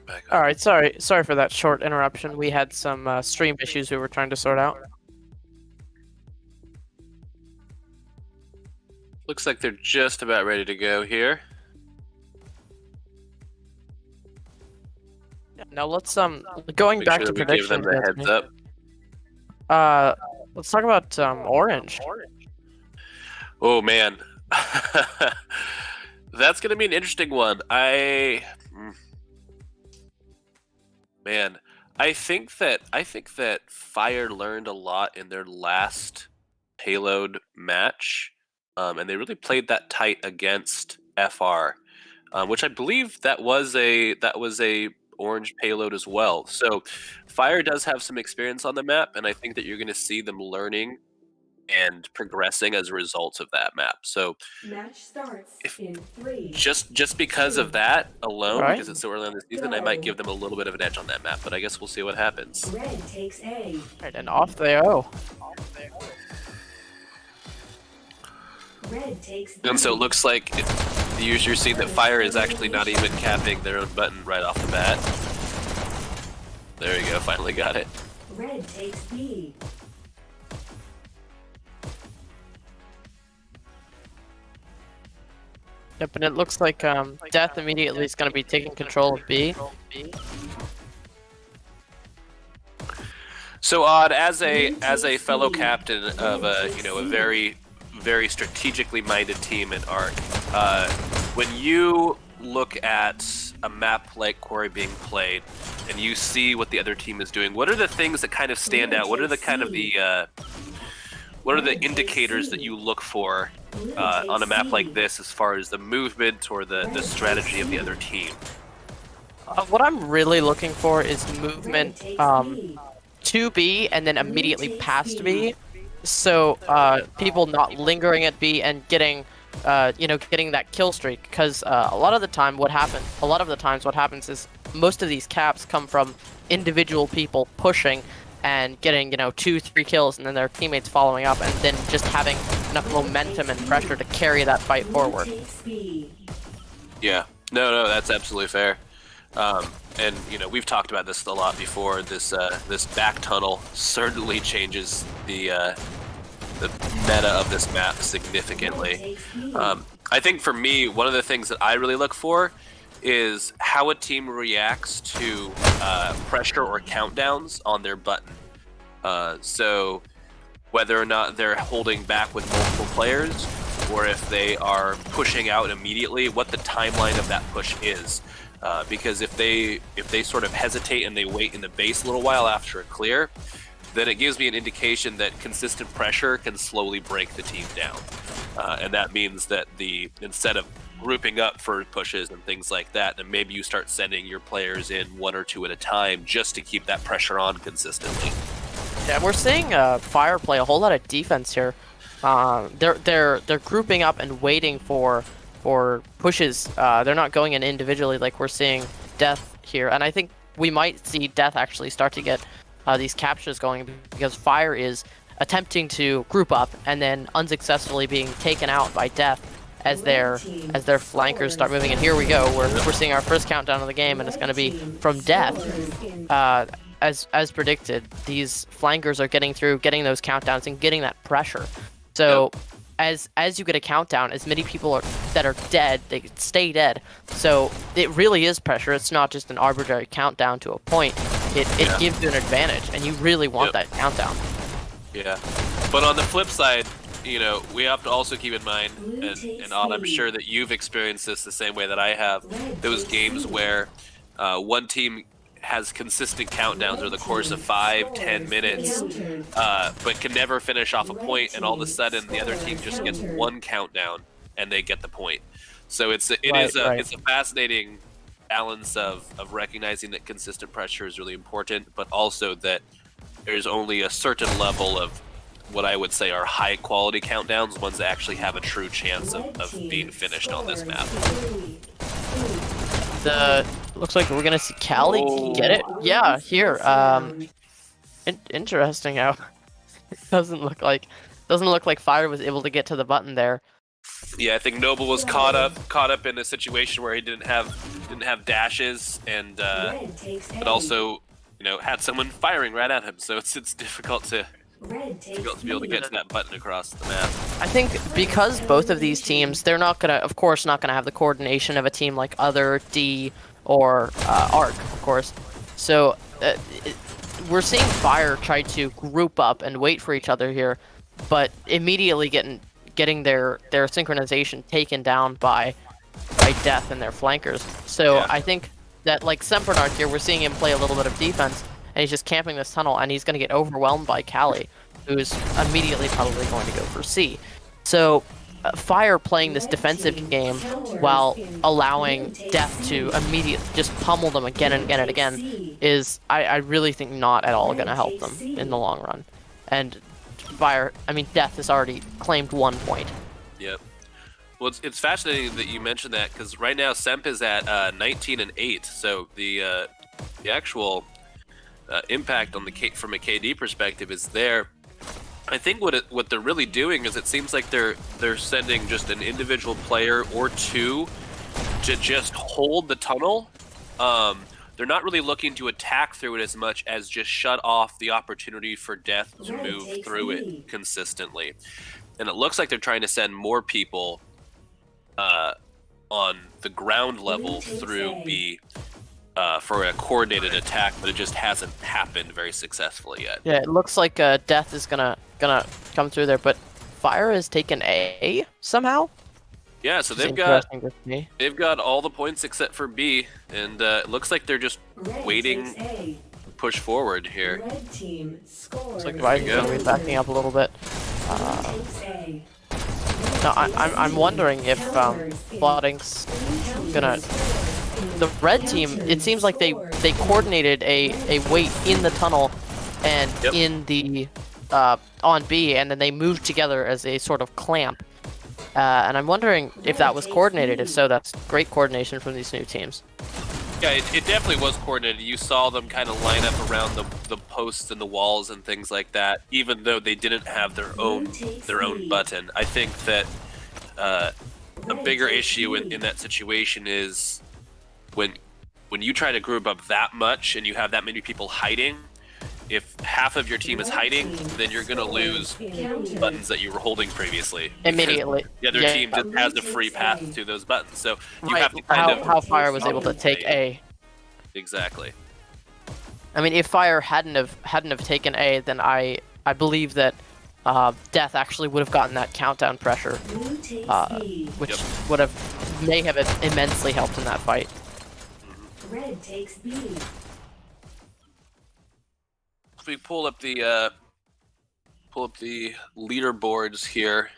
back All up. right, sorry for that short interruption. We had some stream issues we were trying to sort out. Looks like they're just about ready to go here. Now let's going Make back sure to that we give them predictions. the heads up. Let's talk about orange. Oh man, that's gonna be an interesting one. Man, I think that Fire learned a lot in their last payload match, and they really played that tight against FR, which I believe that was a orange payload as well. So Fire does have some experience on the map, and I think that you're going to see them learning and progressing as a result of that map. So Match starts if in 3. just because of that alone, Right. because it's so early in the season, I might give them a little bit of an edge on that map. But I guess we'll see what happens. Red takes A. Right, and off they go. Red takes B. And so it looks like you're seeing that Fire is actually not even capping their own button right off the bat. There we go, finally got it. Red takes B. Yep, and it looks like Death immediately is going to be taking control of B. So Odd, as a fellow captain of a very strategically minded team in ARC, when you look at a map like Quarry being played and you see what the other team is doing, what are the things that kind of stand out? What are the indicators that you look for on a map like this as far as the movement or the strategy of the other team? What I'm really looking for is movement to B and then immediately past B. So people not lingering at B and getting getting that kill streak, because a lot of the times what happens is most of these caps come from individual people pushing and getting 2-3 kills, and then their teammates following up, and then just having enough momentum and pressure to carry that fight forward. Yeah, no, that's absolutely fair. And we've talked about this a lot before. This back tunnel certainly changes the meta of this map significantly. I think for me, one of the things that I really look for is how a team reacts to pressure or countdowns on their button. So whether or not they're holding back with multiple players, or if they are pushing out immediately, what the timeline of that push is. Because if they sort of hesitate and they wait in the base a little while after a clear, then it gives me an indication that consistent pressure can slowly break the team down. And that means that instead of grouping up for pushes and things like that, then maybe you start sending your players in 1 or 2 at a time just to keep that pressure on consistently. Yeah, we're seeing Fire play a whole lot of defense here. They're grouping up and waiting for pushes. They're not going in individually like we're seeing Death here, and I think we might see Death actually start to get these captures going, because Fire is attempting to group up and then unsuccessfully being taken out by Death as their flankers start moving. And here we go, we're seeing our first countdown of the game, and it's going to be from Death. As predicted, these flankers are getting through, getting those countdowns and getting that pressure. So as you get a countdown, as many people that are dead, they stay dead. So it really is pressure. It's not just an arbitrary countdown to a point. It gives you an advantage, and you really want that countdown. Yeah, but on the flip side, we have to also keep in mind, and I'm sure that you've experienced this the same way that I have, those games where one team has consistent countdowns over the course of 5-10 minutes, but can never finish off a point, and all of a sudden the other team just gets one countdown and they get the point. So it's a fascinating balance of recognizing that consistent pressure is really important, but also that there's only a certain level of what I would say are high quality countdowns, ones that actually have a true chance of being finished on this map. Looks like we're gonna see Callie get it. Yeah, here. Interesting how it doesn't look like Fire was able to get to the button there. Yeah, I think Noble was caught up in a situation where he didn't have dashes, and Red takes A. but also, had someone firing right at him. So it's difficult to Red takes be able to B. get to that button across the map. I think because both of these teams, they're not gonna, of course, not gonna have the coordination of a team like Other, D, or Arc, of course. So we're seeing Fire try to group up and wait for each other here, but immediately getting their synchronization taken down by Death and their flankers. So Yeah. I think that like Sempernark here, we're seeing him play a little bit of defense, and he's just camping this tunnel, and he's going to get overwhelmed by Callie, who's immediately probably going to go for C. So Fire playing this defensive game while allowing Death to immediately just pummel them again and again and again is, I really think, not at all going to help them in the long run. And Death has already claimed 1 point. Yep. Well, it's fascinating that you mentioned that, because right now Semp is at 19-8. So the actual impact on from a KD perspective is there. I think what they're really doing is, it seems like they're sending just an individual player or two to just hold the tunnel. They're not really looking to attack through it as much as just shut off the opportunity for Death to Red move takes through B. it consistently. And it looks like they're trying to send more people on the ground level takes through A. B for a coordinated attack, but it just hasn't happened very successfully yet. Yeah, it looks like Death is gonna come through there, but Fire has taken A somehow. Yeah, so Which is they've interesting to me. got all the points except for B, and it looks like they're just Red waiting takes A. to push forward here. Red team scores. Looks like Viking's go. gonna be backing up a little bit. Takes A. No, I'm wondering if Plotting's gonna. The red team, it seems like they coordinated a wait in the tunnel and Yep. in the on B, and then they moved together as a sort of clamp. And I'm wondering if that was coordinated. If so, that's great coordination from these new teams. Yeah, it definitely was coordinated. You saw them kind of line up around the posts and the walls and things like that, even though they didn't have their own button. I think that a bigger issue in that situation is when you try to group up that much and you have that many people hiding. If half of your team is hiding, then you're gonna lose buttons that you were holding previously. Immediately. The other team just has a free path to those buttons, so you Right, have to kind of how Fire was able to take A. Exactly. I mean, if Fire hadn't have taken A, then I believe that Death actually would have gotten that countdown pressure, Blue takes B. which Yep. may have immensely helped in that fight. Red takes B. If we pull up the leaderboards here.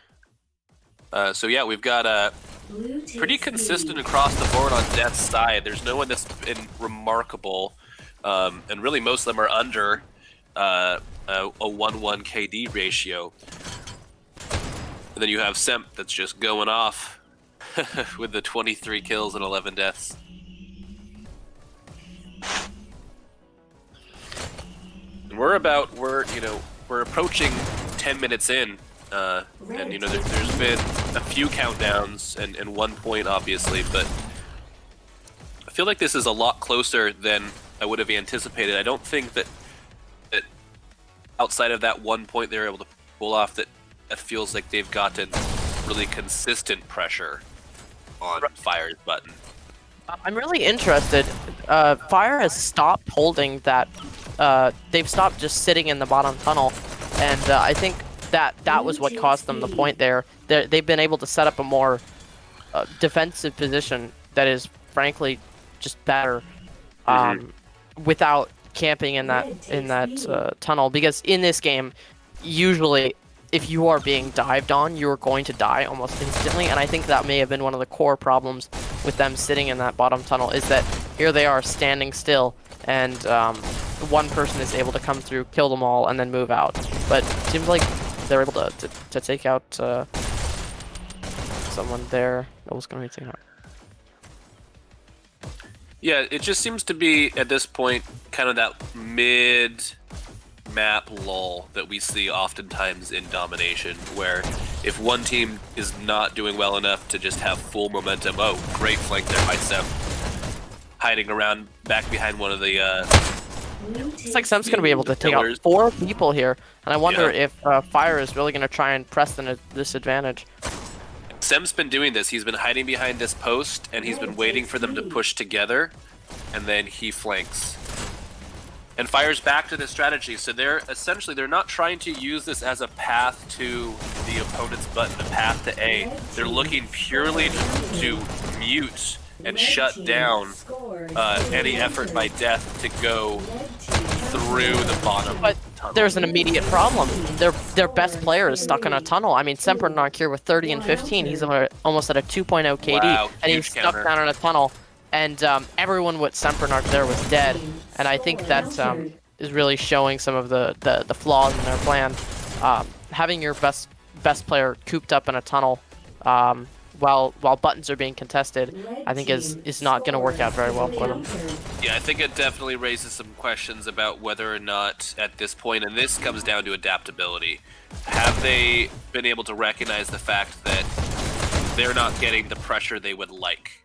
So yeah, we've got Blue takes pretty B. consistent across the board on Death's side. There's no one that's been remarkable, and really most of them are under a 1-1 KD ratio. And then you have Semp that's just going off with the 23 kills and 11 deaths. And we're approaching 10 minutes in, and there's been a few countdowns and 1 point obviously, but I feel like this is a lot closer than I would have anticipated. I don't think that outside of that 1 point they were able to pull off, that feels like they've gotten really consistent pressure on Fire's button. I'm really interested. Fire has stopped holding that. They've stopped just sitting in the bottom tunnel, and I think that was what cost them the point there. They've been able to set up a more defensive position that is frankly just better, without camping in that tunnel. Because in this game, usually if you are being dived on, you're going to die almost instantly, and I think that may have been one of the core problems with them sitting in that bottom tunnel, is that here they are standing still, and one person is able to come through, kill them all, and then move out. But it seems like they're able to take out someone there. Noble's going to be taken out. Yeah, it just seems to be, at this point, kind of that mid-map lull that we see oftentimes in domination, where if one team is not doing well enough to just have full momentum, oh, great flank there by Sem. Hiding around back behind one of the Looks like Sem's going to be able to take out pillars. 4 people here, and I wonder Yeah. if Fire is really going to try and press the disadvantage. Sem's been doing this. He's been hiding behind this post, and he's been waiting for them to push together, and then he flanks. And Fire's back to this strategy, so they're not trying to use this as a path to the opponent's button, a path to A. They're looking purely to mute and shut down any effort by Death to go through the bottom But tunnel. there's an immediate problem. Their best player is stuck in a tunnel. I mean, Sempernark here with 30 and 15, he's almost at a 2.0 KD, Wow, and huge he's stuck counter. down in a tunnel. And everyone with Sempernark there was dead. And I think that is really showing some of the flaws in their plan. Having your best player cooped up in a tunnel while buttons are being contested, I think is not going to work out very well for them. Yeah, I think it definitely raises some questions about whether or not at this point, and this comes down to adaptability, have they been able to recognize the fact that they're not getting the pressure they would like?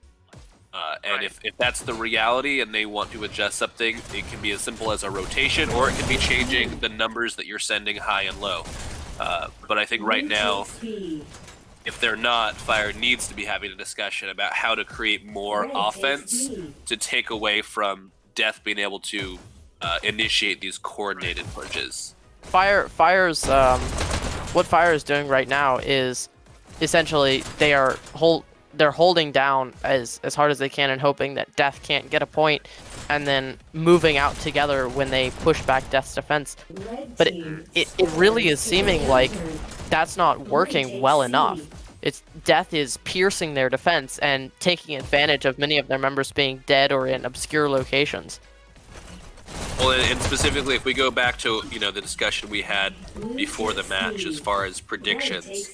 And if that's the reality and they want to adjust something, it can be as simple as a rotation, or it can be changing the numbers that you're sending high and low. But I think right now, if they're not, Fire needs to be having a discussion about how to create more offense to take away from Death being able to initiate these coordinated pushes. Fire's what Fire is doing right now is essentially they're holding down as hard as they can and hoping that Death can't get a point, and then moving out together when they push back Death's defense. But it really is seeming like that's not working well enough. Death is piercing their defense and taking advantage of many of their members being dead or in obscure locations. Well, and specifically, if we go back to the discussion we had before the match as far as predictions,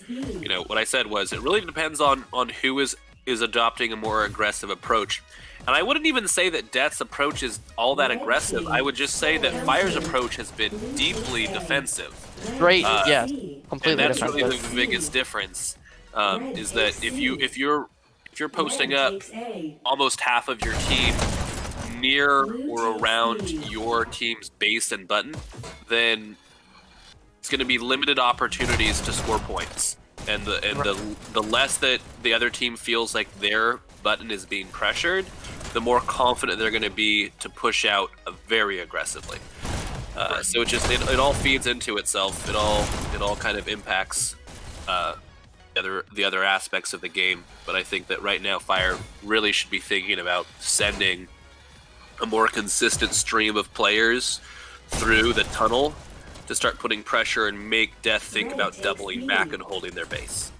what I said was it really depends on who is adopting a more aggressive approach. And I wouldn't even say that Death's approach is all that aggressive. I would just say that Fire's approach has been deeply defensive. Great, yes, And completely that's defensive. really the biggest difference. Is that if you're posting up almost half of your team near or around your team's base and button, then it's going to be limited opportunities to score points. And the less that the other team feels like their button is being pressured, the more confident they're going to be to push out very aggressively. So it all feeds into itself. It all kind of impacts the other aspects of the game. But I think that right now Fire really should be thinking about sending a more consistent stream of players through the tunnel to start putting pressure and make Death think about doubling back and holding their base.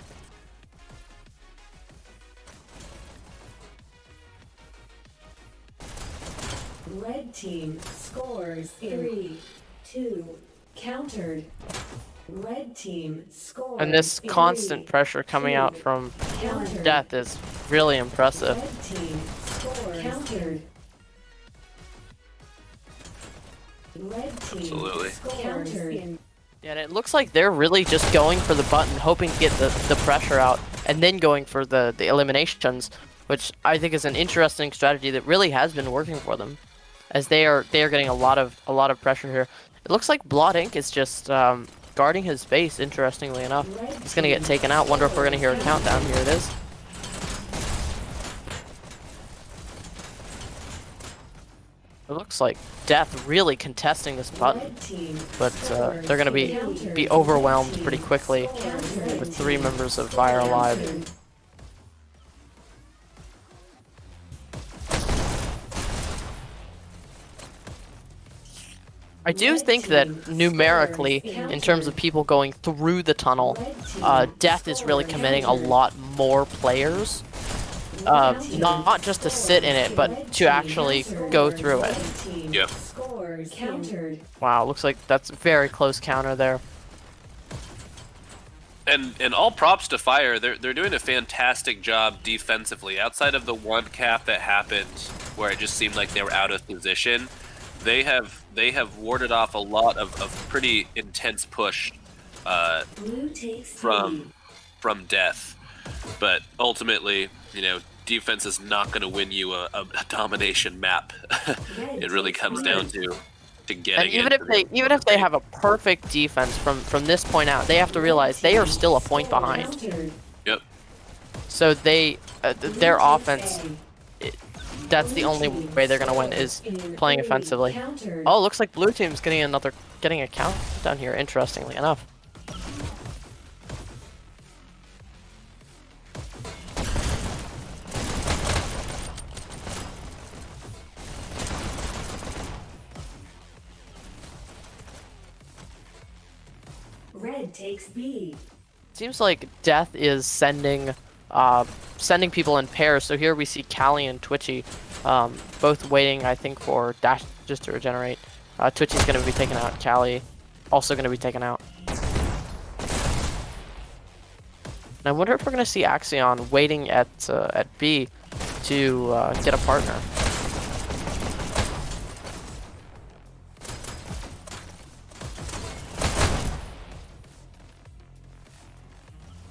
Red team scores 3-2. Countered. Red team scores. And this constant pressure coming out from Death is really impressive. Red team scores. Countered. Red team Absolutely. countered. Yeah, and it looks like they're really just going for the button, hoping to get the pressure out, and then going for the eliminations, which I think is an interesting strategy that really has been working for them, as they are getting a lot of pressure here. It looks like Blood Ink is just guarding his base. Interestingly enough, he's gonna get taken out. Wonder if we're gonna hear a countdown. Here it is. It looks like Death really contesting this button, but they're going to be overwhelmed pretty quickly with 3 members of Fire alive. I do think that numerically, in terms of people going through the tunnel, Death is really committing a lot more players. Not just to sit in it, but to actually go through it. Yeah. Wow, looks like that's a very close counter there. And all props to Fire. They're doing a fantastic job defensively. Outside of the one cap that happened where it just seemed like they were out of position, they have warded off a lot of pretty intense push from from death. But ultimately, you know, defense is not going to win you a domination map. It really comes down to getting. And even if they have a perfect defense from this point out, they have to realize they are still a point behind. Countered. Yep. So they their offense, that's the only way they're gonna win is playing offensively. Countered. Oh, looks like blue team's getting a count down here. Interestingly enough. Red takes B. Seems like Death is sending people in pairs. So here we see Callie and Twitchy, both waiting, I think, for dash just to regenerate. Twitchy's going to be taken out. Callie also going to be taken out. And I wonder if we're going to see Axion waiting at B to get a partner.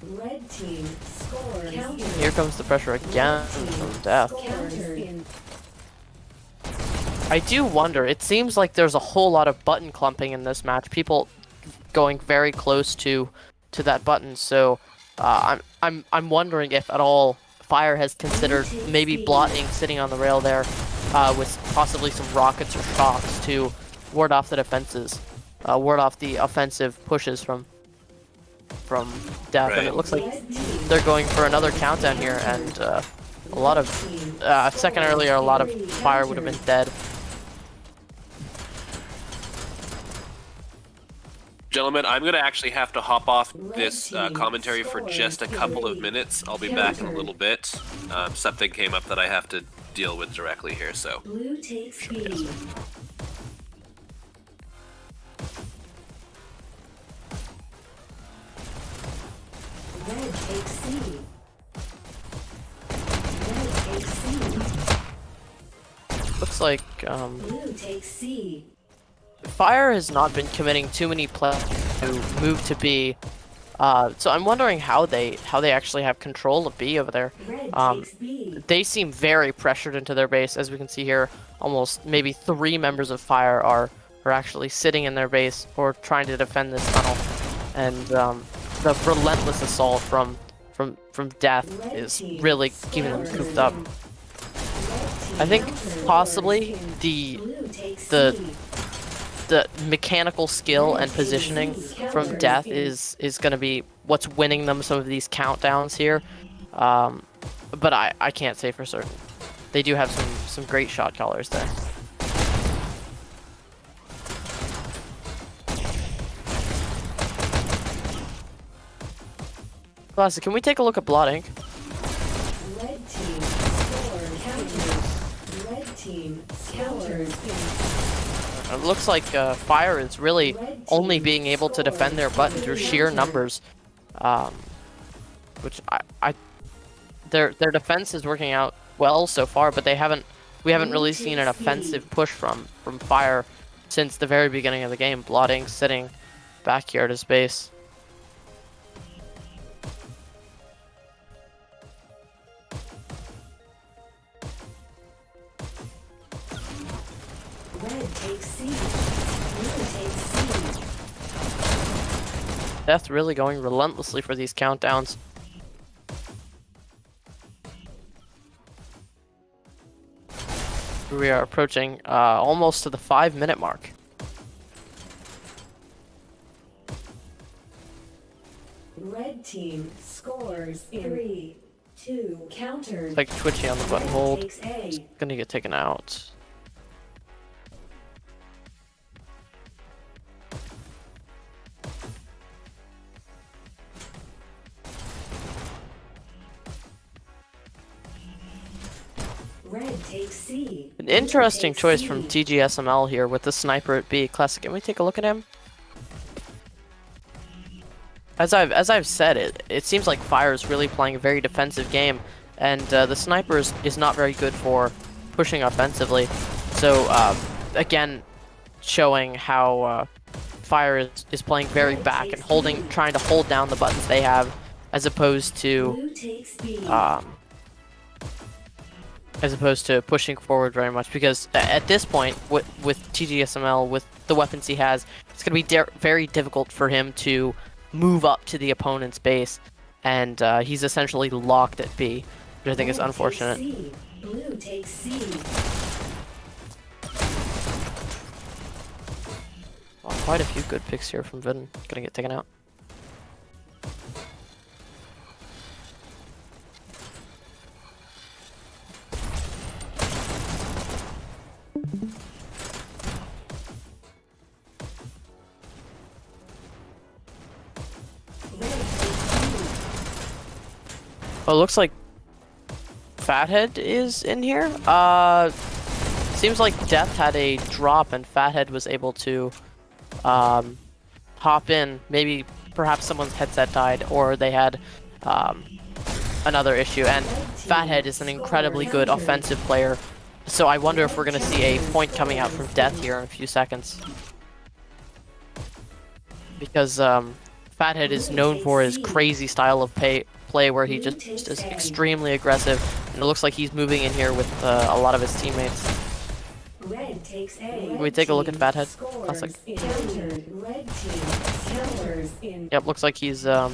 Red team scores. Countered. Here comes the pressure again from Death. Countered. I do wonder. It seems like there's a whole lot of button clumping in this match. People going very close to that button. So I'm wondering if at all Fire has considered maybe blotting sitting on the rail there with possibly some rockets or shocks to ward off the defenses, ward off the offensive pushes from Death. Right. And it looks like they're going for another countdown here, and a lot of a second earlier, a lot of Fire would have been dead. Gentlemen, I'm going to actually have to hop off this commentary for just a couple of minutes. I'll be back in a little bit. Something came up that I have to deal with directly here, so. Blue takes B. Red takes C. Red takes C. Looks like Blue takes C. Fire has not been committing too many players to move to B. So I'm wondering how they actually have control of B over there. Red takes B. They seem very pressured into their base, as we can see here. Almost maybe 3 members of Fire are actually sitting in their base or trying to defend this tunnel, and the relentless assault from Death is really keeping them cooped up. I think possibly the mechanical skill and positioning from Death is going to be what's winning them some of these countdowns here, but I can't say for certain. They do have some great shot callers there. Classic, can we take a look at Blotting? Red team scored. Countered. Red team countered. It looks like Fire is really only being able to defend their button through sheer numbers, which their defense is working out well so far, but we haven't really seen an offensive push from Fire since the very beginning of the game. Blotting sitting back here at his base. Red takes C. Blue takes C. Death really going relentlessly for these countdowns. We are approaching almost to the 5-minute mark. Red team scores. 3, 2. Countered. Like Twitchy on the button hold. Takes A. Gonna get taken out. Red takes C. An interesting Takes choice C. from TGSML here with the sniper at B. Classic, can we take a look at him? As I've said, it seems like Fire is really playing a very defensive game, and the sniper is not very good for pushing offensively. So again, showing how Fire is playing very back and trying to hold down the buttons they have, as opposed to Blue takes B. pushing forward very much, because at this point with TGSML, with the weapons he has, it's going to be very difficult for him to move up to the opponent's base, and he's essentially locked at B, which I think is Red unfortunate. takes C. Blue takes C. Well, quite a few good picks here from Vidden. Gonna get taken out. Red takes B. Oh, it looks like Fathead is in here. Seems like Death had a drop and Fathead was able to hop in. Maybe perhaps someone's headset died, or they had another issue. And Fathead is an incredibly good offensive player, so I wonder if we're gonna see a point coming out from Death here in a few seconds, because Fathead is known for his crazy style of play where he just is extremely aggressive, and it looks like he's moving in here with a lot of his teammates. Red takes A. Can we take a look at Fathead? Scores Classic. encountered. Red team counters in. Yep, looks like he's here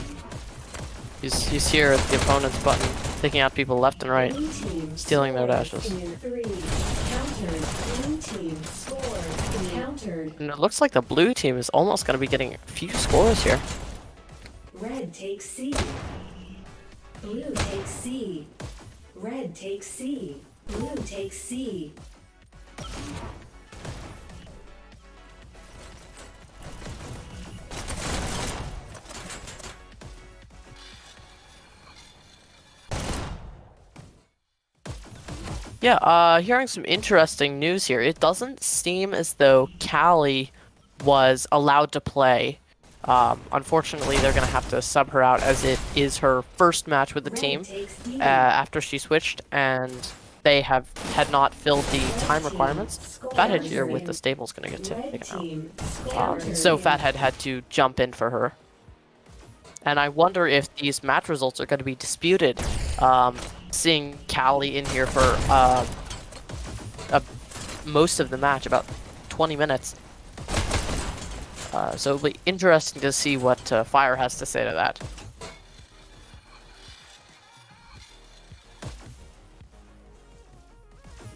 at the opponent's button, taking out people left and right. Blue team stealing their scores dashes. in 3. Countered. Blue team scores encountered. And it looks like the blue team is almost going to be getting a few scores here. Red takes C. Blue takes C. Red takes C. Blue takes C. Yeah, hearing some interesting news here. It doesn't seem as though Callie was allowed to play. Unfortunately, they're going to have to sub her out, as it is her first match with the team after she switched, and they had not filled the time requirements. Fathead here with the staple's going to get taken out. So Fathead had to jump in for her. And I wonder if these match results are going to be disputed. Seeing Callie in here for most of the match, about 20 minutes. So it'll be interesting to see what Fire has to say to that.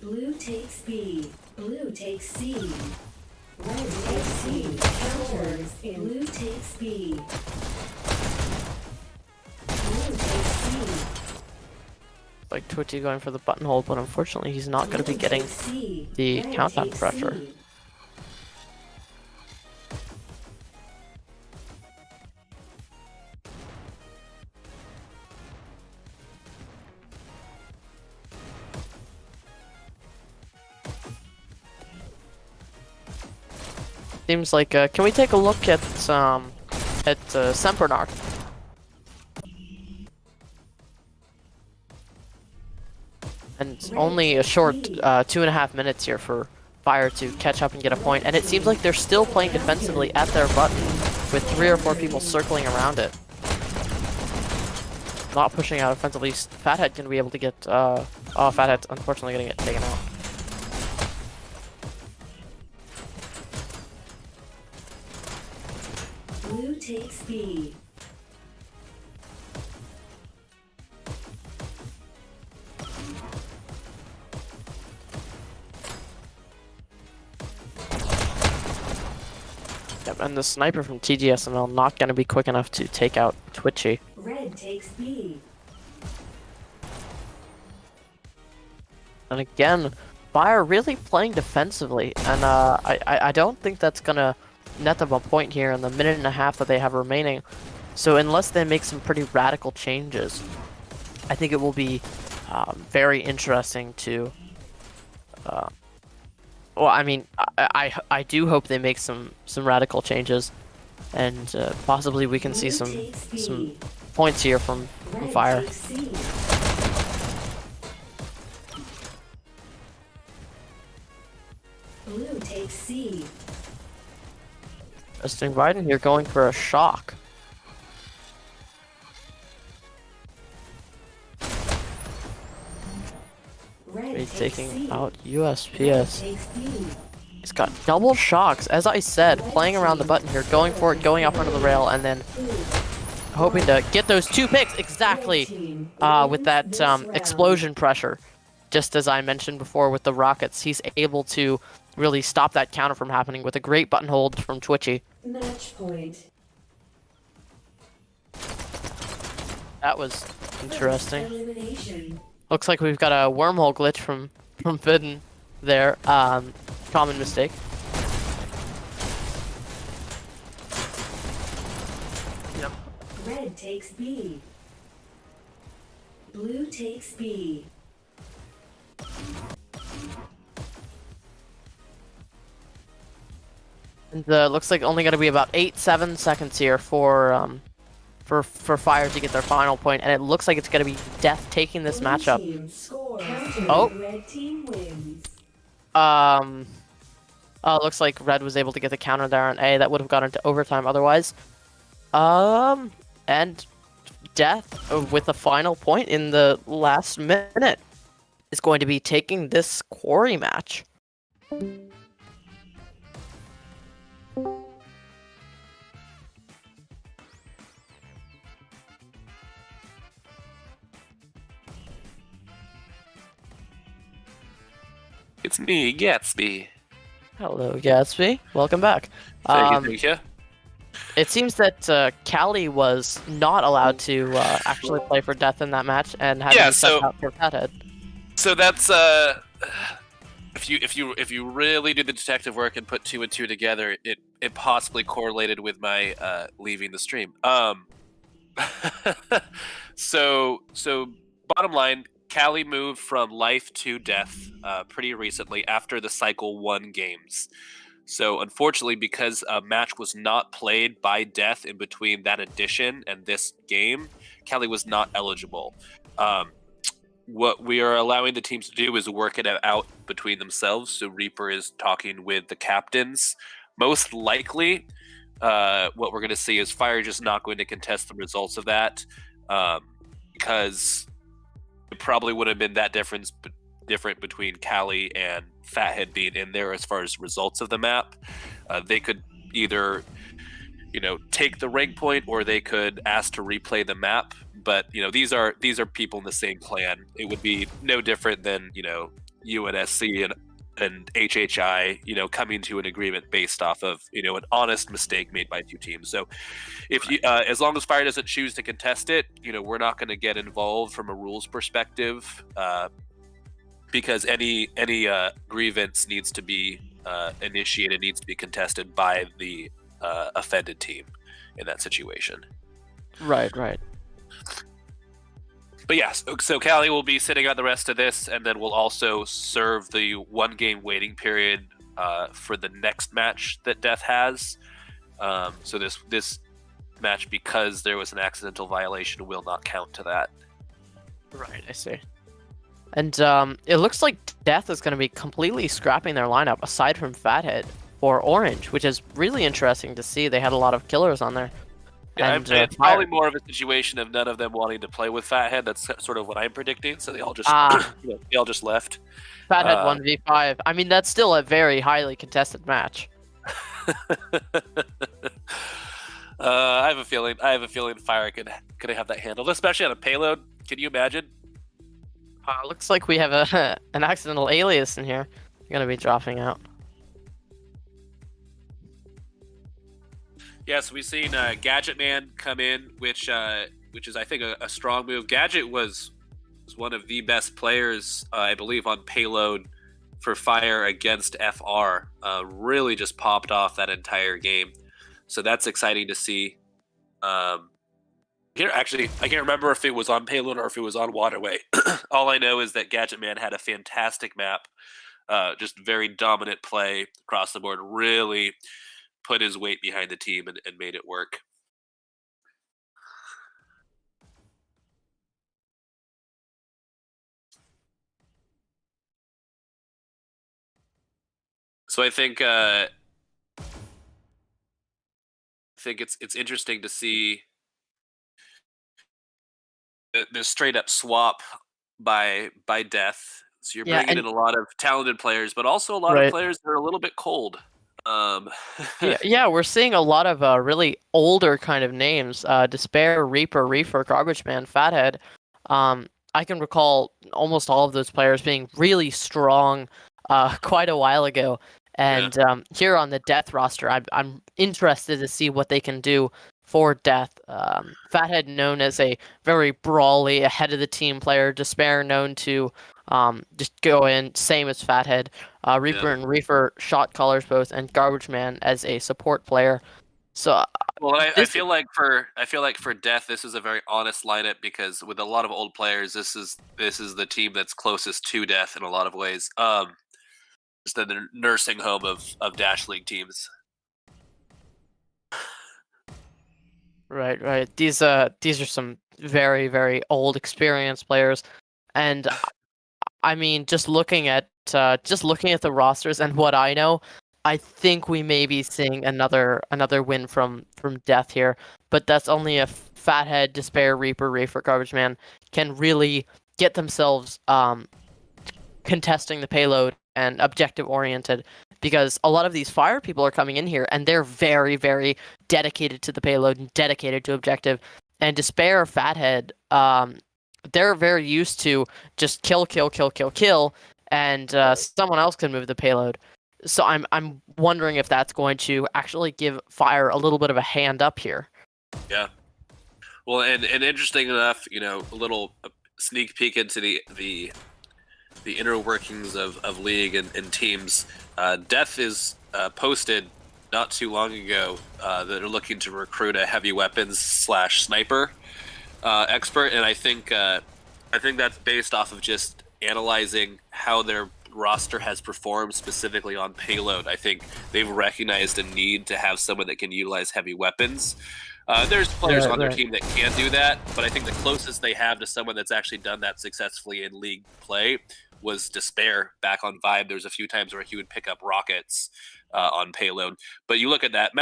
Blue takes B. Blue takes C. Red takes C. Counters in. Blue takes B. Blue takes C. Like Twitchy going for the button hold, but unfortunately he's not going to be getting the countdown pressure. Seems like, can we take a look at Sempernar? And only a short 2.5 minutes here for Fire to catch up and get a point. And it seems like they're still playing defensively at their button, with 3 or 4 people circling around it. Not pushing out offensively. Fathead gonna be able to get, oh, Fathead's unfortunately gonna get taken out. Blue takes B. Yep, and the sniper from TGSML not gonna be quick enough to take out Twitchy. Red takes B. And again, Fire really playing defensively, and I don't think that's gonna net them a point here in the 1.5 minutes that they have remaining. So unless they make some pretty radical changes, I think it will be very interesting to. Well, I mean, I do hope they make some radical changes, and possibly we can see some points here from Red Fire. takes C. Blue takes C. Justin Biden here going for a shock. Red He's takes taking C. out Red USPS. takes B. He's got double shocks, as I said, playing around the button here, going for it, going up under the rail, and then hoping to get those 2 picks exactly with that explosion pressure. Just as I mentioned before with the rockets, he's able to really stop that counter from happening with a great button hold from Twitchy. Match point. That was interesting. Elimination. Looks like we've got a wormhole glitch from Fidden there. Common mistake. Yep. Red takes B. Blue takes B. And looks like only going to be about 8-7 seconds here for Fire to get their final point, and it looks like it's going to be Death taking this matchup. Team scores. Oh. Red team wins. Looks like Red was able to get the counter there on A. That would have gone into overtime otherwise. And Death with the final point in the last minute is going to be taking this quarry match. It's me, Gatsby. Hello, Gatsby. Welcome back. Thank you. It seems that Callie was not allowed to actually play for Death in that match and had to be sent out for Fathead. So that's if you really did the detective work and put 2 and 2 together, it possibly correlated with my leaving the stream. So bottom line, Callie moved from life to death pretty recently after the Cycle 1 games. So unfortunately, because a match was not played by Death in between that edition and this game, Callie was not eligible. What we are allowing the teams to do is work it out between themselves. So Reaper is talking with the captains. Most likely, what we're going to see is Fire just not going to contest the results of that because it probably would have been that different between Callie and Fathead being in there as far as results of the map. They could either, take the rank point, or they could ask to replay the map. But these are people in the same clan. It would be no different than UNSC and HHI, coming to an agreement based off of an honest mistake made by 2 teams. So if you, as long as Fire doesn't choose to contest it, we're not going to get involved from a rules perspective. Because any grievance needs to be initiated, needs to be contested by the offended team in that situation. Right. But yes, so Callie will be sitting out the rest of this, and then we'll also serve the 1-game waiting period for the next match that Death has. So this match, because there was an accidental violation, will not count to that. Right, I see. And it looks like Death is going to be completely scrapping their lineup, aside from Fathead or Orange, which is really interesting to see. They had a lot of killers on there. Yeah, and, it's probably more of a situation of none of them wanting to play with Fathead. That's sort of what I'm predicting. So they all just they all just left. Fathead 1v5. I mean, that's still a very highly contested match. I have a feeling Fire could have that handled, especially on a payload. Can you imagine? Looks like we have an accidental alias in here. You're gonna be dropping out. Yes, we've seen Gadget Man come in, which is I think a strong move. Gadget was one of the best players, I believe, on payload for Fire against FR. Really just popped off that entire game, so that's exciting to see. Actually, I can't remember if it was on payload or if it was on Waterway. All I know is that Gadget Man had a fantastic map, just very dominant play across the board. Really put his weight behind the team and made it work. So I think it's interesting to see the straight up swap by Death So you're Yeah, bringing and in a lot of talented players, but also a lot of right. players that are a little bit cold. Um, Yeah, we're seeing a lot of really older kind of names. Despair, Reaper, Reefer, Garbage Man, Fathead. I can recall almost all of those players being really strong quite a while ago. yeah, And here on the Death roster, I'm interested to see what they can do for Death. Fathead known as a very brawly, ahead of the team player. Despair known to just go in, same as Fathead. yeah. Reaper and Reefer shot callers both, and Garbage Man as a support player. So Well, I this, feel like for Death, this is a very honest lineup because with a lot of old players, this is the team that's closest to Death in a lot of ways. It's the nursing home of Dash League teams. right. These are some very very old experienced players, and I mean just looking at the rosters and what I know, I think we may be seeing another win from Death here, but that's only if Fathead, Despair, Reaper, Reefer, Garbage Man can really get themselves contesting the payload and objective oriented, because a lot of these fire people are coming in here and they're very very dedicated to the payload and dedicated to objective. And Despair, Fathead, they're very used to just kill, and someone else can move the payload. So I'm wondering if that's going to actually give Fire a little bit of a hand up here. Yeah. Well, and interesting enough, a little sneak peek into the inner workings of League and teams. Death is posted not too long ago that they're looking to recruit a heavy weapons / sniper expert, and I think that's based off of just analyzing how their roster has performed specifically on payload. I think they've recognized a need to have someone that can utilize heavy weapons. There's players on their team that can do that, but I think the closest they have to someone that's actually done that successfully in league play was Despair back on Vibe. There's a few times where he would pick up rockets on payload. But you look at that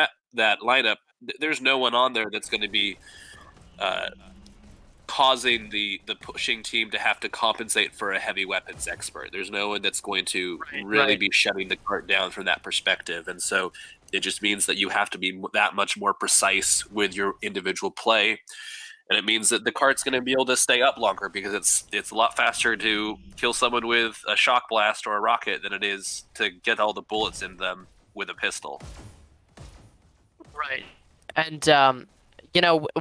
lineup, there's no one on there that's going to be causing the pushing team to have to compensate for a heavy weapons expert. There's no one that's going to really be shutting the cart down from that perspective. And so it just means that you have to be that much more precise with your individual play. And it means that the cart's going to be able to stay up longer because it's a lot faster to kill someone with a shock blast or a rocket than it is to get all the bullets in them with a pistol. Right. And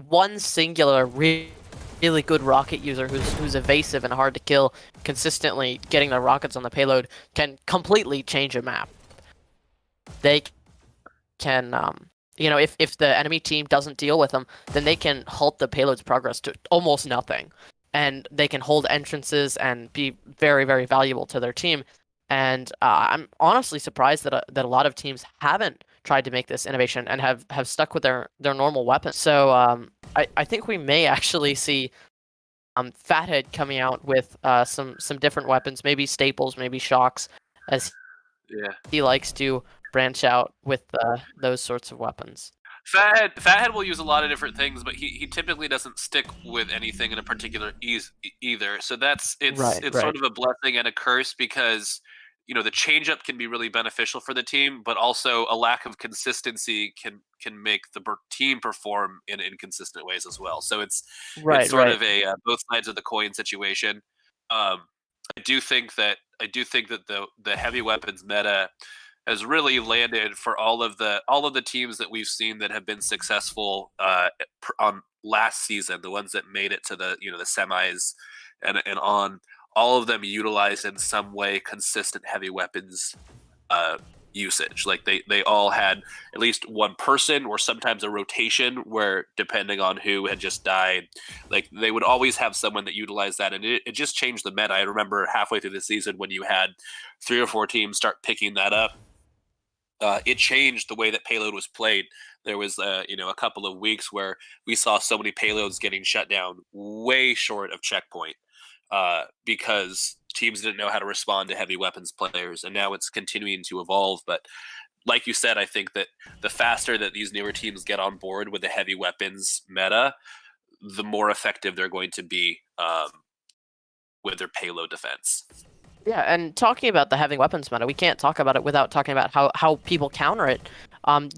one singular really good rocket user who's evasive and hard to kill, consistently getting the rockets on the payload, can completely change a map. They can, if the enemy team doesn't deal with them, then they can halt the payload's progress to almost nothing, and they can hold entrances and be very very valuable to their team. And I'm honestly surprised that a lot of teams haven't tried to make this innovation and have stuck with their normal weapons. So I think we may actually see Fathead coming out with some different weapons, maybe staples, maybe shocks, as he likes to branch out with those sorts of weapons. Fathead will use a lot of different things, but he typically doesn't stick with anything in a particular either. So it's sort of a blessing and a curse because the changeup can be really beneficial for the team, but also a lack of consistency can make the team perform in inconsistent ways as well. So it's sort of a both sides of the coin situation. I do think that the heavy weapons meta has really landed for all of the teams that we've seen that have been successful on last season, the ones that made it to the the semis and on. All of them utilized in some way consistent heavy weapons usage. Like they all had at least one person or sometimes a rotation where depending on who had just died, like they would always have someone that utilized that, and it just changed the meta. I remember halfway through the season when you had 3 or 4 teams start picking that up. It changed the way that payload was played. There was, a couple of weeks where we saw so many payloads getting shut down way short of checkpoint because teams didn't know how to respond to heavy weapons players, and now it's continuing to evolve. But like you said, I think that the faster that these newer teams get on board with the heavy weapons meta, the more effective they're going to be with their payload defense. Yeah, and talking about the heavy weapons meta, we can't talk about it without talking about how people counter it.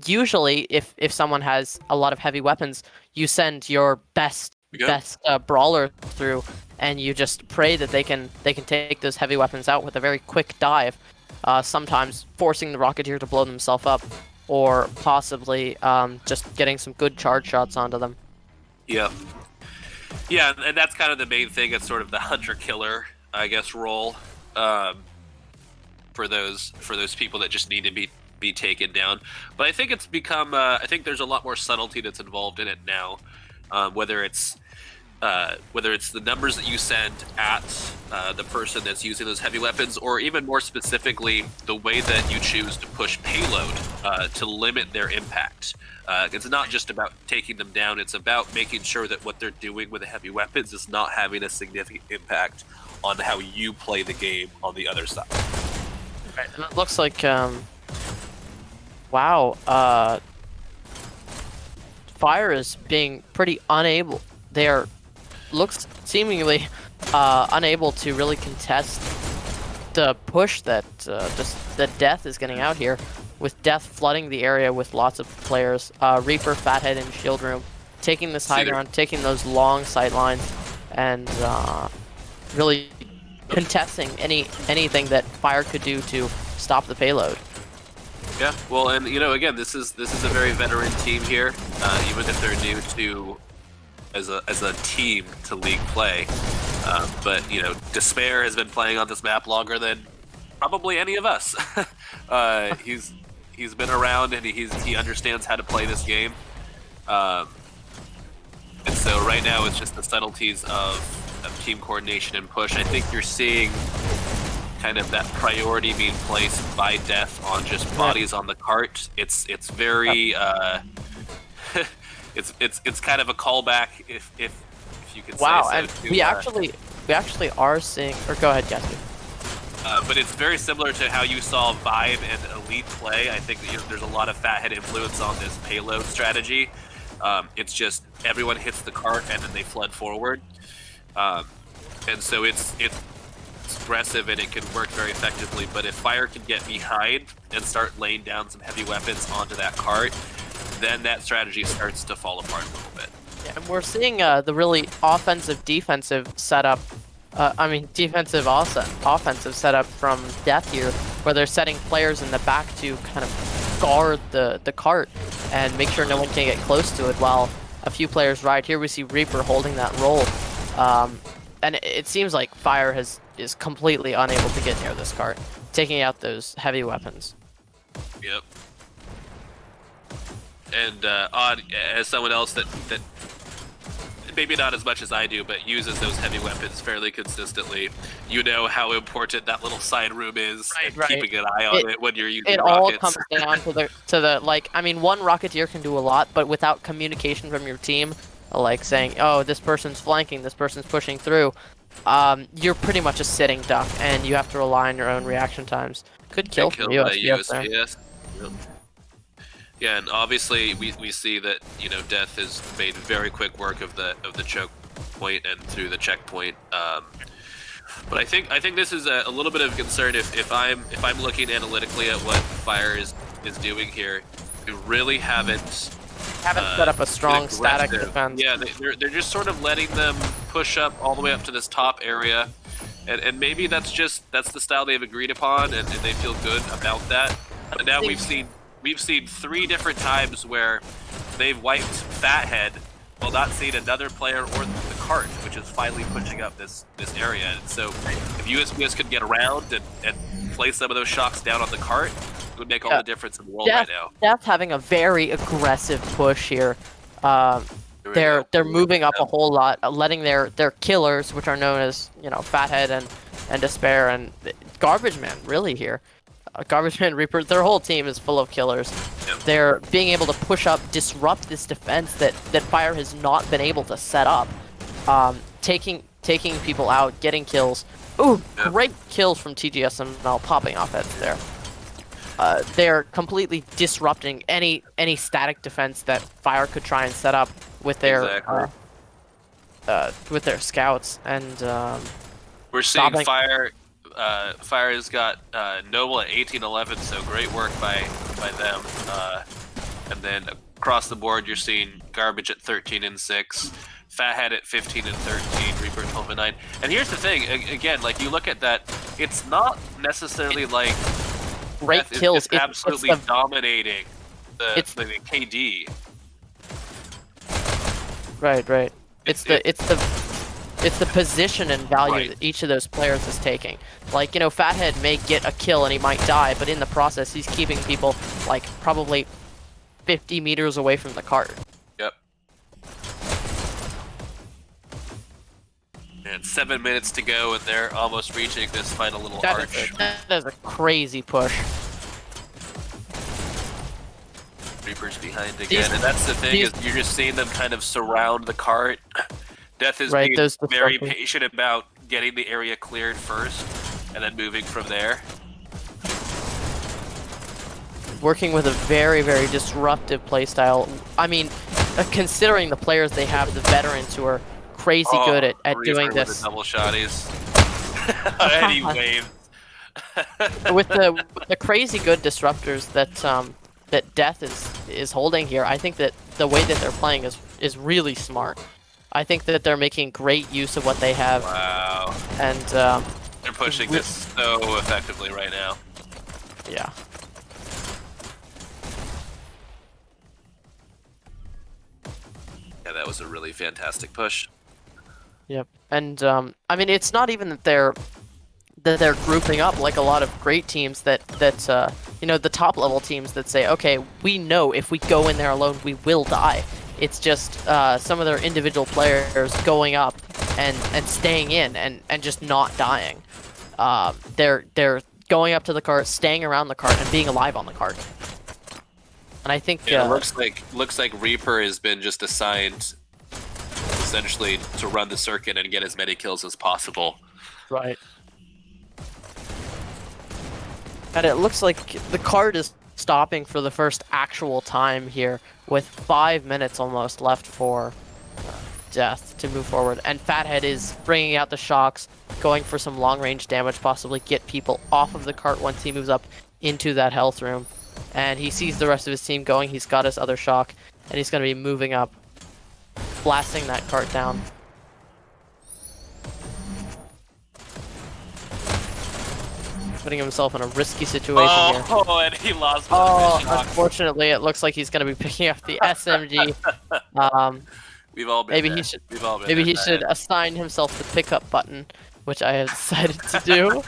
Usually, if someone has a lot of heavy weapons, you send your best brawler through, and you just pray that they can take those heavy weapons out with a very quick dive, sometimes forcing the Rocketeer to blow themselves up, or possibly just getting some good charge shots onto them. Yep. Yeah, and that's kind of the main thing. It's sort of the hunter-killer, I guess, role for those people that just need to be taken down. But I think it's become. I think there's a lot more subtlety that's involved in it now. Whether it's the numbers that you send at the person that's using those heavy weapons, or even more specifically, the way that you choose to push payload to limit their impact. It's not just about taking them down, it's about making sure that what they're doing with the heavy weapons is not having a significant impact on how you play the game on the other side. Right, and it looks like, wow, Fire is being pretty unable. They are, looks seemingly unable to really contest the push that that Death is getting out here, with Death flooding the area with lots of players. Reaper, Fathead, and Shield Room taking this high ground, taking those long sight lines, and really contesting anything that Fire could do to stop the payload. Yeah, well, and again, this is a very veteran team here, even if they're new to as a team to League play. But Despair has been playing on this map longer than probably any of us. He's been around and he understands how to play this game. And so right now it's just the subtleties of team coordination and push. I think you're seeing kind of that priority being placed by Death on just bodies on the cart. It's very it's kind of a callback if you can say so. Wow, and we actually are seeing. Or go ahead, Gatsby. But it's very similar to how you saw Vibe and Elite play. I think that, there's a lot of Fathead influence on this payload strategy. It's just everyone hits the cart and then they flood forward, and so it's aggressive and it can work very effectively. But if Fire can get behind and start laying down some heavy weapons onto that cart, then that strategy starts to fall apart a little bit. Yeah, and we're seeing the really offensive setup. Defensive also offensive setup from Death here, where they're setting players in the back to kind of guard the cart and make sure no one can get close to it, while a few players ride. Here we see Reaper holding that role, and it seems like Fire is completely unable to get near this cart, taking out those heavy weapons. Yep. And Odd, as someone else that maybe not as much as I do, but uses those heavy weapons fairly consistently, you know how important that little side room is, and keeping an eye on it when you're using rockets. It all comes down to the like, I mean, one Rocketeer can do a lot, but without communication from your team, like saying, oh, this person's flanking, this person's pushing through, you're pretty much a sitting duck, and you have to rely on your own reaction times. Good kill from USPS. Yeah, and obviously we see that Death has made very quick work of the choke point and through the checkpoint. But I think this is a little bit of concern if I'm looking analytically at what Fire is doing here. We really haven't set up a strong static defense. Yeah, they're just sort of letting them push up all the way up to this top area, and maybe that's the style they've agreed upon, and they feel good about that. But now we've seen 3 different times where they've wiped Fathead while not seeing another player or the cart, which is finally pushing up this area. And so if USPS could get around and play some of those shocks down on the cart, it would make all the difference in the world right now. Death having a very aggressive push here. They're moving up a whole lot, letting their killers, which are known as Fathead and Despair and Garbage Man, really here. Garbage Man, Reaper, their whole team is full of killers. Yep. They're being able to push up, disrupt this defense that Fire has not been able to set up. Taking people out, getting kills. Ooh, great kills from TGSML popping off heads there. They're completely disrupting any static defense that Fire could try and set up with their scouts, and we're seeing Fire Fire has got Noble at 18-11, so great work by them. And then across the board, you're seeing Garbage at 13 and 6, Fathead at 15 and 13, Reaper 12 and 9. And here's the thing, again, like you look at that, it's not necessarily like Great Death kills. is absolutely dominating the KD. Right. It's the position and value Right. that each of those players is taking. Like, you know, Fathead may get a kill and he might die, but in the process, he's keeping people, like, probably 50 meters away from the cart. Yep. And 7 minutes to go, and they're almost reaching this final little arch. That is a crazy push. Reaper's behind again, and that's the thing, is you're just seeing them kind of surround the cart. Death is being very patient about getting the area cleared first, and then moving from there. Working with a very, very disruptive playstyle. I mean, considering the players they have, the veterans who are crazy good at doing this. With the double shotties. And he waved. With the crazy good disruptors that that Death is holding here, I think that the way that they're playing is really smart. I think that they're making great use of what they have. Wow. And they're pushing this so effectively right now. Yeah. Yeah, that was a really fantastic push. Yep. And I mean, it's not even that they're grouping up like a lot of great teams that you know, the top level teams that say, okay, we know if we go in there alone, we will die. It's just some of their individual players going up and staying in and just not dying. They're going up to the cart, staying around the cart, and being alive on the cart. And I think it looks like Reaper has been just assigned essentially to run the circuit and get as many kills as possible. Right. And it looks like the cart is stopping for the first actual time here, with 5 minutes almost left for Death to move forward. And Fathead is bringing out the shocks, going for some long-range damage, possibly get people off of the cart once he moves up into that health room. And he sees the rest of his team going, he's got his other shock, and he's going to be moving up, blasting that cart down. Putting himself in a risky situation here. Oh, and he lost one of his shocks. Unfortunately, it looks like he's going to be picking up the SMG. We've all been maybe there. he should. We've all been Maybe there, he should man. assign himself the pickup button, which I have decided to do.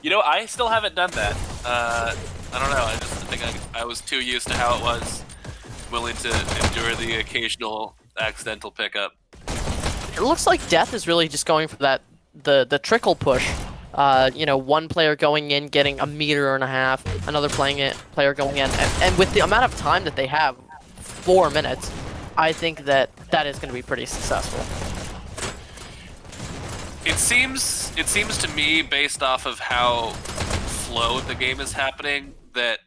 You know, I still haven't done that. I don't know. I just think I was too used to how it was, willing to endure the occasional accidental pickup. It looks like Death is really just going for that the trickle push. You know, one player going in, getting 1.5 meters, another player going in, and with the amount of time that they have, 4 minutes, I think that is going to be pretty successful. It seems to me, based off of how slow the game is happening, that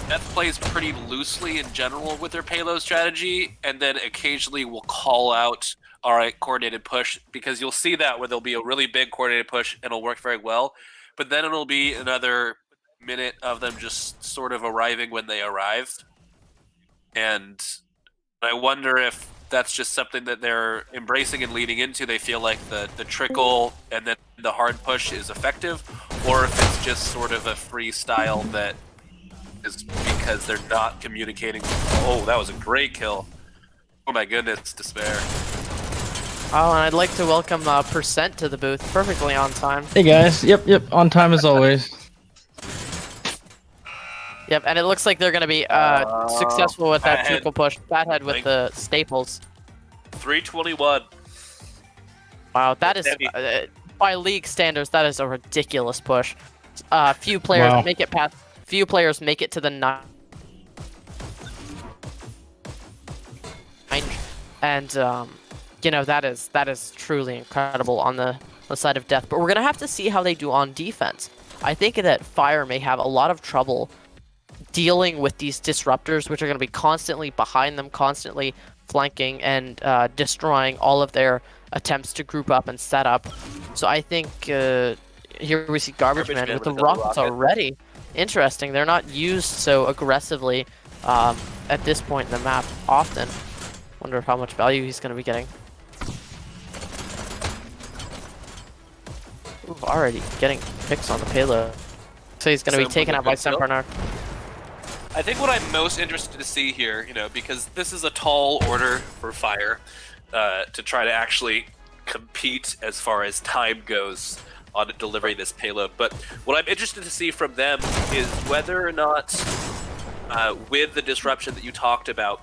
Death plays pretty loosely in general with their payload strategy, and then occasionally will call out, all right, coordinated push, because you'll see that where there'll be a really big coordinated push and it'll work very well, but then it'll be another minute of them just sort of arriving when they arrive. And I wonder if that's just something that they're embracing and leading into. They feel like the trickle and then the hard push is effective, or if it's just sort of a freestyle that is because they're not communicating. Oh, that was a great kill. Oh my goodness, Despair. Oh, and I'd like to welcome Percent to the booth, perfectly on time. Hey guys, yep, on time as always. Yep, and it looks like they're going to be successful with that triple push. Fathead with the staples. 321. Wow, that is, by league standards, that is a ridiculous push. Few players make it past. Few players make it to the 9. And you know, that is truly incredible on the side of Death. But we're gonna have to see how they do on defense. I think that Fire may have a lot of trouble dealing with these disruptors, which are going to be constantly behind them, constantly flanking and destroying all of their attempts to group up and set up. So I think here we see Garbage Man with the rockets already. Interesting. They're not used so aggressively at this point in the map often. Wonder how much value he's going to be getting. Ooh, already getting picks on the payload. So he's going to be taken out by Sempernar. I think what I'm most interested to see here, because this is a tall order for Fire to try to actually compete as far as time goes on delivering this payload. But what I'm interested to see from them is whether or not, with the disruption that you talked about,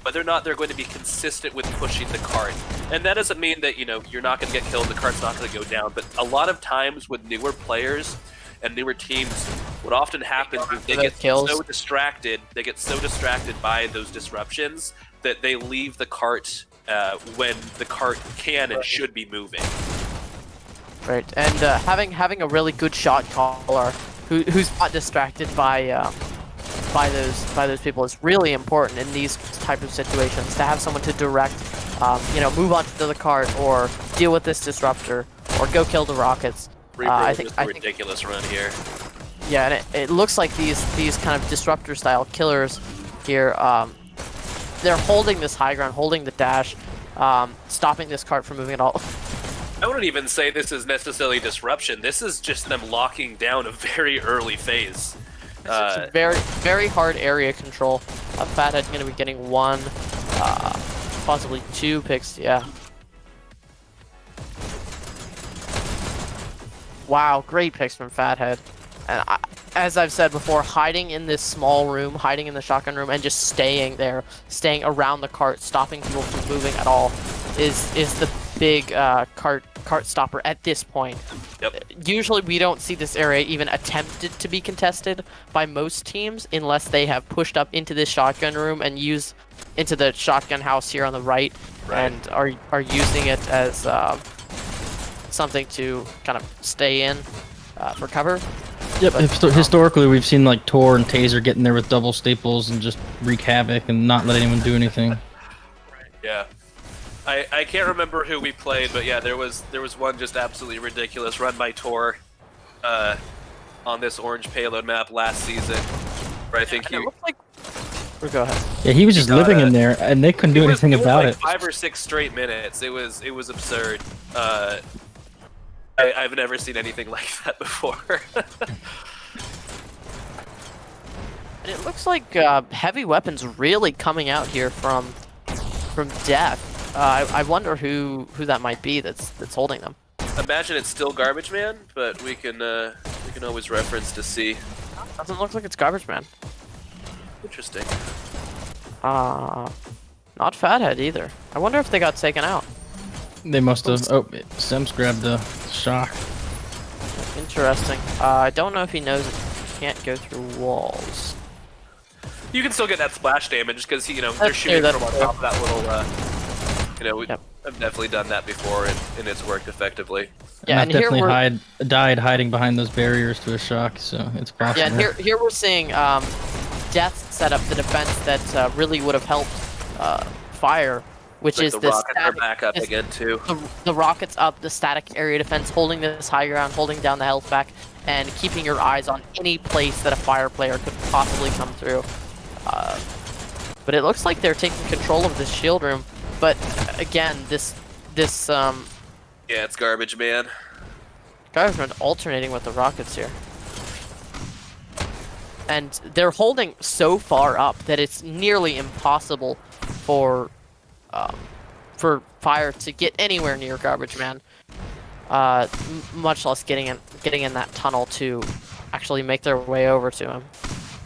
whether or not they're going to be consistent with pushing the cart. And that doesn't mean that, you're not going to get killed, the cart's not going to go down, but a lot of times with newer players and newer teams, what often happens is they get so distracted, by those disruptions that they leave the cart when the cart can and should be moving. Right, and having a really good shot caller who's not distracted by those people is really important in these type of situations. To have someone to direct, move on to the cart or deal with this disruptor or go kill the rockets. I think ridiculous run here. Yeah, and it looks like these kind of disruptor style killers here. They're holding this high ground, holding the dash, stopping this cart from moving at all. I wouldn't even say this is necessarily disruption. This is just them locking down a very early phase. It's very, very hard area control. Fathead's going to be getting one, possibly two picks. Yeah. Wow, great picks from Fathead. And as I've said before, hiding in this small room, hiding in the shotgun room, and just staying there, staying around the cart, stopping people from moving at all, is the big cart stopper at this point. Yep. Usually we don't see this area even attempted to be contested by most teams unless they have pushed up into this shotgun room and use into the shotgun house here on the right. And are using it as something to kind of stay in for cover. Yep, historically we've seen like Tor and Taser getting there with double staples and just wreak havoc and not let anyone do anything. Yeah. I can't remember who we played, but yeah, there was one just absolutely ridiculous run by Tor on this orange payload map last season, where I think it looks like... Go ahead. Yeah, he was just living in there, and they couldn't do anything about it. 5 or 6 straight minutes. It was absurd. I've never seen anything like that before. And it looks like heavy weapons really coming out here from Death. I wonder who that might be that's holding them. Imagine it's still Garbage Man, but we can always reference to see. Doesn't look like it's Garbage Man. Interesting. Not Fathead either. I wonder if they got taken out. They must have. Oh, Sims grabbed the shock. Interesting. I don't know if he knows it can't go through walls. You can still get that splash damage because they're shooting from on top of that little. I've definitely done that before, and it's worked effectively. Yeah, and definitely died hiding behind those barriers to a shock, so it's possible. Yeah, and here we're seeing Death set up the defense that really would have helped Fire, which is the this. Rockets are back up again too. The rockets up, the static area defense, holding this high ground, holding down the health back, and keeping your eyes on any place that a Fire player could possibly come through. But it looks like they're taking control of this shield room. But again, this yeah, it's Garbage Man. Garbage Man alternating with the rockets here. And they're holding so far up that it's nearly impossible for Fire to get anywhere near Garbage Man. Much less getting in that tunnel to actually make their way over to him.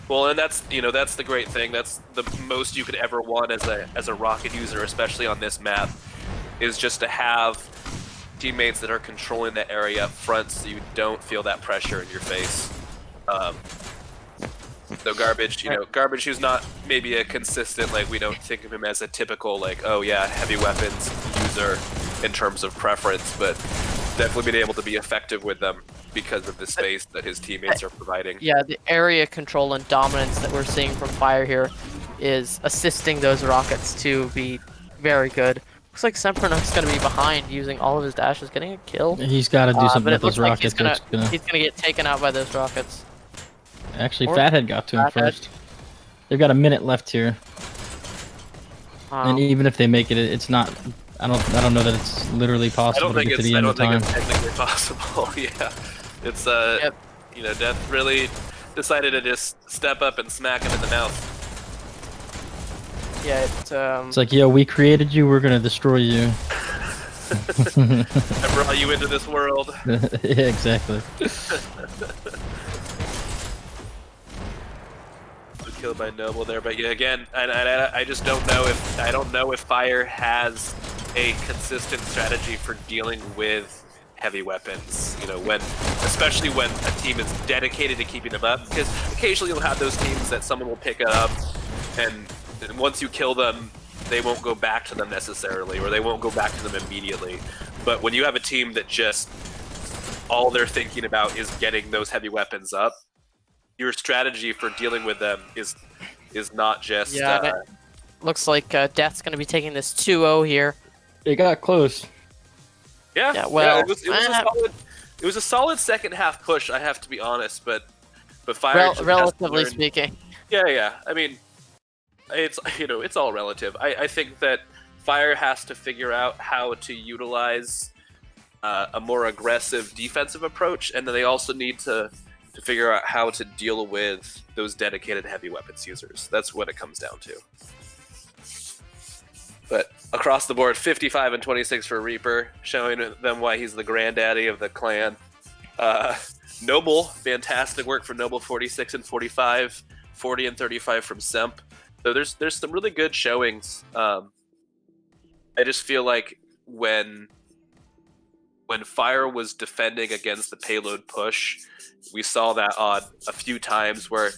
Well, and that's the great thing. That's the most you could ever want as a rocket user, especially on this map, is just to have teammates that are controlling the area up front, so you don't feel that pressure in your face. So Garbage, Garbage, who's not maybe a consistent, like, we don't think of him as a typical, like, oh yeah, heavy weapons user in terms of preference, but definitely been able to be effective with them because of the space that his teammates are providing. Yeah, the area control and dominance that we're seeing from Fire here is assisting those rockets to be very good. Looks like Sempronok's gonna be behind using all of his dashes, getting a kill. He's got to do something But with it looks those like rockets. he's gonna get taken out by those rockets. Actually, Or Fathead got to him Fathead. first. They've got a minute left here, and even if they make it, it's not. I don't know that it's literally I possible don't to think get to it's. the I end don't of think time. it's technically possible. Yeah, it's Yep. you know, Death really decided to just step up and smack him in the mouth. Yeah, It's like, yo, we created you. We're gonna destroy you. I brought you into this world. Yeah, exactly. Killed by Noble there, but yeah, again, I just don't know if Fire has a consistent strategy for dealing with heavy weapons. You know, especially when a team is dedicated to keeping them up, because occasionally you'll have those teams that someone will pick up, and once you kill them, they won't go back to them necessarily, or they won't go back to them immediately. But when you have a team that just all they're thinking about is getting those heavy weapons up, your strategy for dealing with them is not just. Yeah, looks like Death's gonna be taking this 2-0 here. It got close. Yeah, well, it was a solid second half push. I have to be honest, but Fire just has to relatively learn- speaking. Yeah. I mean, it's it's all relative. I think that Fire has to figure out how to utilize a more aggressive defensive approach, and then they also need to figure out how to deal with those dedicated heavy weapons users. That's what it comes down to. But across the board, 55 and 26 for Reaper, showing them why he's the granddaddy of the clan. Noble, fantastic work for Noble, 46 and 45, 40 and 35 from Semp. So there's some really good showings. I just feel like when Fire was defending against the payload push, we saw that on a few times where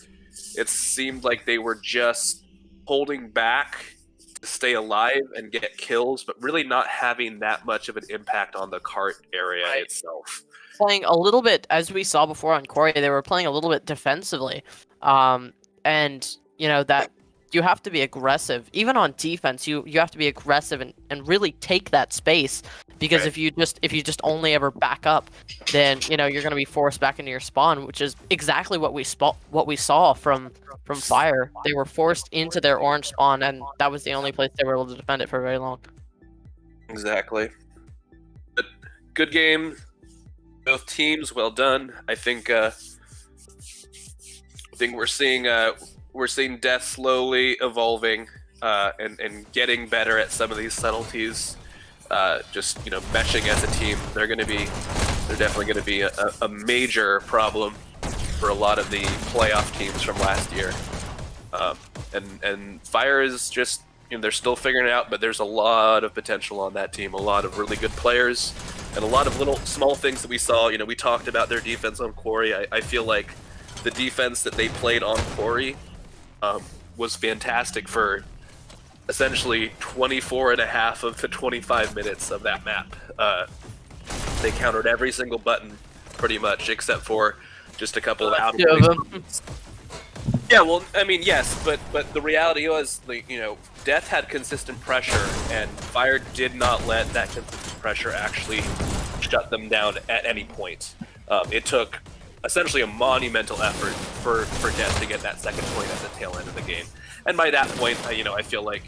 it seemed like they were just holding back to stay alive and get kills, but really not having that much of an impact on the cart area itself. Playing a little bit, as we saw before on Corey, they were playing a little bit defensively. And, you know, that you have to be aggressive. Even on defense, you have to be aggressive and really take that space. Because Right. if you just only ever back up, then you know you're going to be forced back into your spawn, which is exactly what we saw from Fire. They were forced into their orange spawn, and that was the only place they were able to defend it for very long. Exactly. But good game, both teams. Well done. I think we're seeing Death slowly evolving and getting better at some of these subtleties. Just meshing as a team. They're definitely going to be a major problem for a lot of the playoff teams from last year. And Fire is just they're still figuring it out, but there's a lot of potential on that team. A lot of really good players, and a lot of little small things that we saw. We talked about their defense on Quarry. I feel like the defense that they played on Quarry was fantastic for essentially 24 and a half of the 25 minutes of that map. They countered every single button pretty much, except for just a couple of out Two of them. Yeah, well, I mean, yes, but the reality was, Death had consistent pressure, and Fire did not let that consistent pressure actually shut them down at any point. It took essentially a monumental effort for Death to get that second point at the tail end of the game. And by that point, I feel like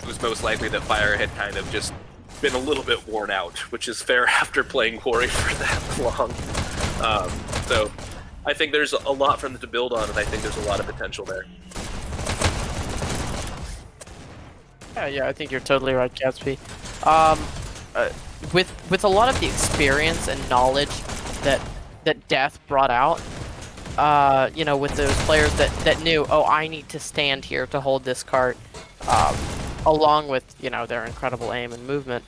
it was most likely that Fire had kind of just been a little bit worn out, which is fair after playing Quarry for that long. So I think there's a lot for them to build on, and I think there's a lot of potential there. Yeah, I think you're totally right, Gatsby. With a lot of the experience and knowledge that Death brought out, with those players that knew, oh, I need to stand here to hold this cart, along with their incredible aim and movement.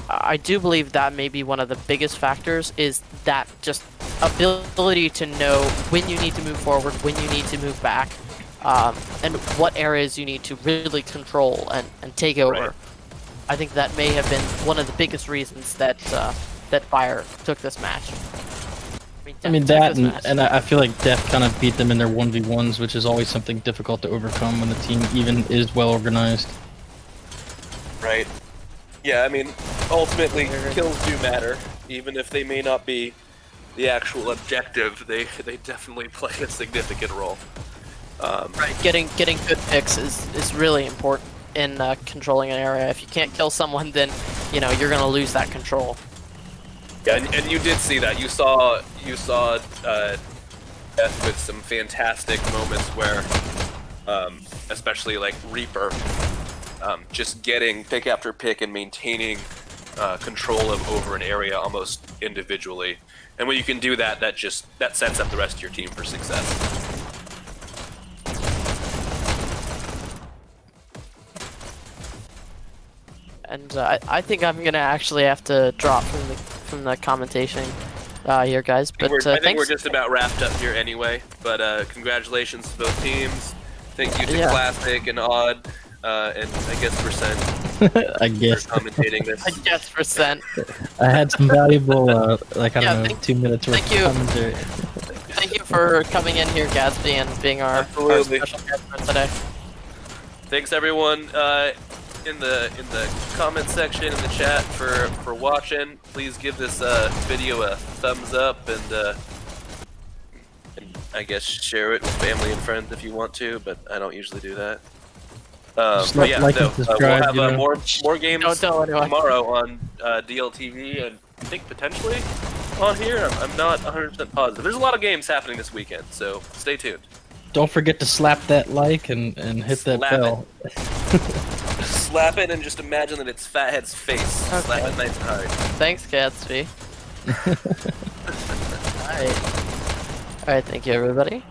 I do believe that may be one of the biggest factors, is that just ability to know when you need to move forward, when you need to move back, and what areas you need to really control and take over. Right. I think that may have been one of the biggest reasons that Fire took this match. I mean Death that, took this match. and I feel like Death kind of beat them in their 1v1s, which is always something difficult to overcome when the team even is well organized. Right. Yeah, I mean, ultimately, kills do matter, even if they may not be the actual objective. They definitely play a significant role. Right, getting good picks is really important in controlling an area. If you can't kill someone, then you're gonna lose that control. Yeah, and you did see that. You saw Death with some fantastic moments where, especially like Reaper, just getting pick after pick and maintaining control over an area almost individually. And when you can do that, that sets up the rest of your team for success. And I think I'm gonna actually have to drop from the commentation here, guys. But I think thanks. we're just about wrapped up here anyway. But congratulations to both teams. Thank you to Yeah. Classic and Odd, and I guess Percent I guess. for commentating this. I guess percent. I had some valuable, like, I Yeah, don't know, 2 minutes worth thank you. of commentary. Thank you for coming in here, Gatsby, and being our Absolutely. special guest for today. Thanks everyone in the comment section in the chat for watching. Please give this video a thumbs up and I guess share it with family and friends if you want to, but I don't usually do that. Just But yeah, like and we'll subscribe, have you know. more games Don't tell anyone. tomorrow on DLTV and I think potentially on here. I'm not 100% positive. There's a lot of games happening this weekend, so stay tuned. Don't forget to slap that like and hit that Slap bell. Slap it and just imagine that it's Fathead's face. Okay. Slap it nice and hard. Thanks, Gatsby. Alright. Alright, thank you, everybody.